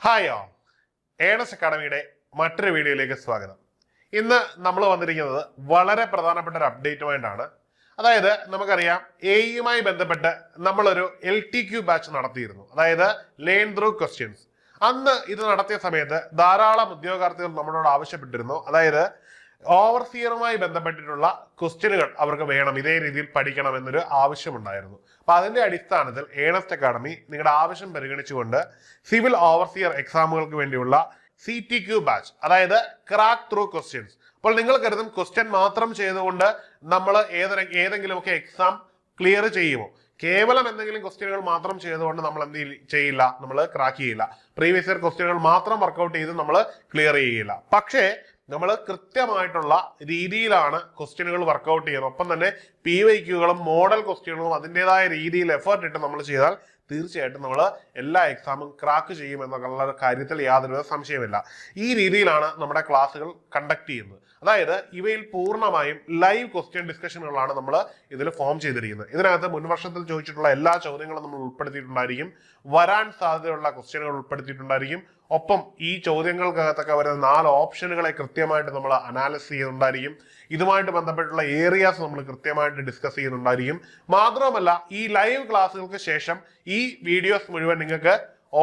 Hi all, earnest അക്കാഡമിയുടെ മറ്റൊരു വീഡിയോയിലേക്ക് സ്വാഗതം. ഇന്ന് നമ്മൾ വന്നിരിക്കുന്നത് വളരെ പ്രധാനപ്പെട്ട ഒരു അപ്ഡേറ്റുമായിട്ടാണ്. അതായത് നമുക്കറിയാം, എയുമായി ബന്ധപ്പെട്ട് നമ്മളൊരു LTQ ബാച്ച് നടത്തിയിരുന്നു, അതായത് ലേൺ ത്രൂ ക്വസ്റ്റ്യൻസ്. അന്ന് ഇത് നടത്തിയ സമയത്ത് ധാരാളം ഉദ്യോഗാർത്ഥികൾ നമ്മളോട് ആവശ്യപ്പെട്ടിരുന്നു, അതായത് ഓവർസിയറുമായി ബന്ധപ്പെട്ടിട്ടുള്ള ക്വസ്റ്റ്യനുകൾ അവർക്ക് വേണം, ഇതേ രീതിയിൽ പഠിക്കണം എന്നൊരു ആവശ്യമുണ്ടായിരുന്നു. അപ്പൊ അതിന്റെ അടിസ്ഥാനത്തിൽ ഏണസ്റ്റ് അക്കാഡമി നിങ്ങളുടെ ആവശ്യം പരിഗണിച്ചുകൊണ്ട് സിവിൽ ഓവർസിയർ എക്സാമുകൾക്ക് വേണ്ടിയുള്ള CTQ ബാച്ച്, അതായത് ക്രാക്ക് ത്രൂ ക്വസ്റ്റ്യൻസ്. അപ്പോൾ നിങ്ങൾ കരുതും ക്വസ്റ്റ്യൻ മാത്രം ചെയ്തുകൊണ്ട് നമ്മൾ ഏതെങ്കിലുമൊക്കെ എക്സാം ക്ലിയർ ചെയ്യുമോ? കേവലം എന്തെങ്കിലും ക്വസ്റ്റ്യനുകൾ മാത്രം ചെയ്തുകൊണ്ട് നമ്മൾ എന്ത് ചെയ്യില്ല, നമ്മൾ ക്രാക്ക് ചെയ്യില്ല. പ്രീവിയസ് ഇയർ ക്വസ്റ്റ്യനുകൾ മാത്രം വർക്കൗട്ട് ചെയ്ത് നമ്മൾ ക്ലിയർ ചെയ്യില്ല. പക്ഷേ നമ്മൾ കൃത്യമായിട്ടുള്ള രീതിയിലാണ് ക്വസ്റ്റ്യനുകൾ വർക്കൗട്ട് ചെയ്യുന്നത്. ഒപ്പം തന്നെ PYQകളും മോഡൽ ക്വസ്റ്റ്യനുകളും അതിൻ്റെതായ രീതിയിൽ എഫേർട്ട് ഇട്ട് നമ്മൾ ചെയ്താൽ തീർച്ചയായിട്ടും നമ്മൾ എല്ലാ എക്സാമും ക്രാക്ക് ചെയ്യുമെന്നുള്ള കാര്യത്തിൽ യാതൊരു സംശയമില്ല. ഈ രീതിയിലാണ് നമ്മുടെ ക്ലാസ്സുകൾ കണ്ടക്ട് ചെയ്യുന്നത്. അതായത് ഇവയിൽ പൂർണ്ണമായും ലൈവ് ക്വസ്റ്റ്യൻ ഡിസ്കഷനുകളാണ് നമ്മൾ ഇതിൽ ഫോം ചെയ്തിരിക്കുന്നത്. ഇതിനകത്ത് മുൻവർഷത്തിൽ ചോദിച്ചിട്ടുള്ള എല്ലാ ചോദ്യങ്ങളും നമ്മൾ ഉൾപ്പെടുത്തിയിട്ടുണ്ടായിരിക്കും. വരാൻ സാധ്യതയുള്ള ക്വസ്റ്റ്യനുകൾ ഉൾപ്പെടുത്തിയിട്ടുണ്ടായിരിക്കും. ഒപ്പം ഈ ചോദ്യങ്ങൾക്കകത്തൊക്കെ വരുന്ന 4 ഓപ്ഷനുകളെ കൃത്യമായിട്ട് നമ്മൾ അനാലിസ് ചെയ്യുന്നുണ്ടായിരിക്കും. ഇതുമായിട്ട് ബന്ധപ്പെട്ടുള്ള ഏരിയാസ് നമ്മൾ കൃത്യമായിട്ട് ഡിസ്കസ് ചെയ്യുന്നുണ്ടായിരിക്കും. മാത്രമല്ല, ഈ ലൈവ് ക്ലാസ്സുകൾക്ക് ശേഷം ഈ വീഡിയോസ് മുഴുവൻ നിങ്ങൾക്ക്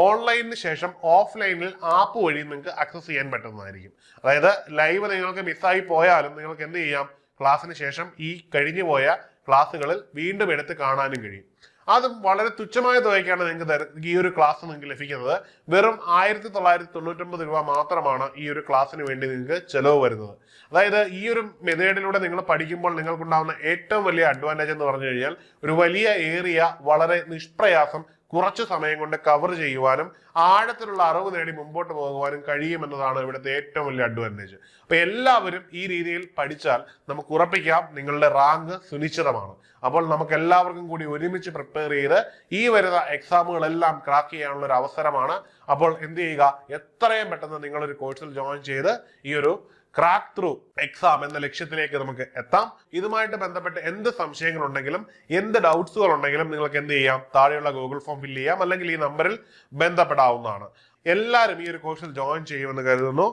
ഓൺലൈനിന് ശേഷം ഓഫ്ലൈനിൽ ആപ്പ് വഴി നിങ്ങൾക്ക് ആക്സസ് ചെയ്യാൻ പറ്റുന്നതായിരിക്കും. അതായത് ലൈവ് നിങ്ങൾക്ക് മിസ്സായി പോയാലും നിങ്ങൾക്ക് എന്ത് ചെയ്യാം, ക്ലാസ്സിന് ശേഷം ഈ കഴിഞ്ഞു പോയ ക്ലാസ്സുകളിൽ വീണ്ടും എടുത്ത് കാണാനും കഴിയും. അതും വളരെ തുച്ഛമായ തുകയ്ക്കാണ് നിങ്ങൾക്ക് ഈ ഒരു ക്ലാസ് നിങ്ങൾക്ക് ലഭിക്കുന്നത്. വെറും 1999 രൂപ മാത്രമാണ് ഈ ഒരു ക്ലാസ്സിന് വേണ്ടി നിങ്ങൾക്ക് ചെലവ് വരുന്നത്. അതായത് ഈ ഒരു മെത്തേഡിലൂടെ നിങ്ങൾ പഠിക്കുമ്പോൾ നിങ്ങൾക്കുണ്ടാകുന്ന ഏറ്റവും വലിയ അഡ്വാൻറ്റേജ് എന്ന് പറഞ്ഞു കഴിഞ്ഞാൽ, ഒരു വലിയ ഏരിയ വളരെ നിഷ്പ്രയാസം കുറച്ചു സമയം കൊണ്ട് കവർ ചെയ്യുവാനും ആഴത്തിലുള്ള അറിവ് നേടി മുമ്പോട്ട് പോകുവാനും കഴിയുമെന്നതാണ് ഇവിടുത്തെ ഏറ്റവും വലിയ അഡ്വാൻറ്റേജ്. അപ്പൊ എല്ലാവരും ഈ രീതിയിൽ പഠിച്ചാൽ നമുക്ക് ഉറപ്പിക്കാം നിങ്ങളുടെ റാങ്ക് സുനിശ്ചിതമാണ്. അപ്പോൾ നമുക്ക് എല്ലാവർക്കും കൂടി ഒരുമിച്ച് പ്രിപ്പയർ ചെയ്ത് ഈ വരുന്ന എക്സാമുകളെല്ലാം ക്രാക്ക് ചെയ്യാനുള്ള ഒരു അവസരമാണ്. അപ്പോൾ എന്ത് ചെയ്യുക, എത്രയും പെട്ടെന്ന് നിങ്ങളൊരു കോഴ്സിൽ ജോയിൻ ചെയ്ത് ഈ ഒരു ക്രാക്ക് ത്രൂ എക്സാം എന്ന ലക്ഷ്യത്തിലേക്ക് നമുക്ക് എത്താം. ഇതുമായിട്ട് ബന്ധപ്പെട്ട് എന്ത് സംശയങ്ങൾ ഉണ്ടെങ്കിലും എന്ത് ഡൗട്ട്സുകൾ ഉണ്ടെങ്കിലും നിങ്ങൾക്ക് എന്ത് ചെയ്യാം, താഴെയുള്ള ഗൂഗിൾ ഫോം ഫില്ല് ചെയ്യാം, അല്ലെങ്കിൽ ഈ നമ്പറിൽ ബന്ധപ്പെടാവുന്നതാണ്. എല്ലാവരും ഈ ഒരു കോഴ്സിൽ ജോയിൻ ചെയ്യുമെന്ന് കരുതുന്നു.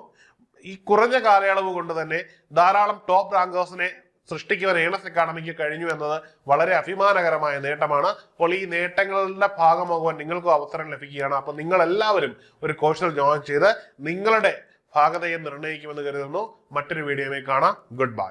ഈ കുറഞ്ഞ കാലയളവ് കൊണ്ട് തന്നെ ധാരാളം ടോപ്പ് റാങ്കേഴ്സിനെ സൃഷ്ടിക്കുവാൻ ഏണസ്റ്റ് അക്കാഡമിക്ക് കഴിഞ്ഞു എന്നത് വളരെ അഭിമാനകരമായ നേട്ടമാണ്. അപ്പോൾ ഈ നേട്ടങ്ങളുടെ ഭാഗമാകുവാൻ നിങ്ങൾക്കും അവസരം ലഭിക്കുകയാണ്. അപ്പോൾ നിങ്ങൾ എല്ലാവരും ഒരു കോഴ്സിൽ ജോയിൻ ചെയ്ത് നിങ്ങളുടെ ഭാഗതയെ നിർണ്ണയിക്കുമെന്ന് കരുതുന്നു. മറ്റൊരു വീഡിയോയിൽ കാണാം. Good bye.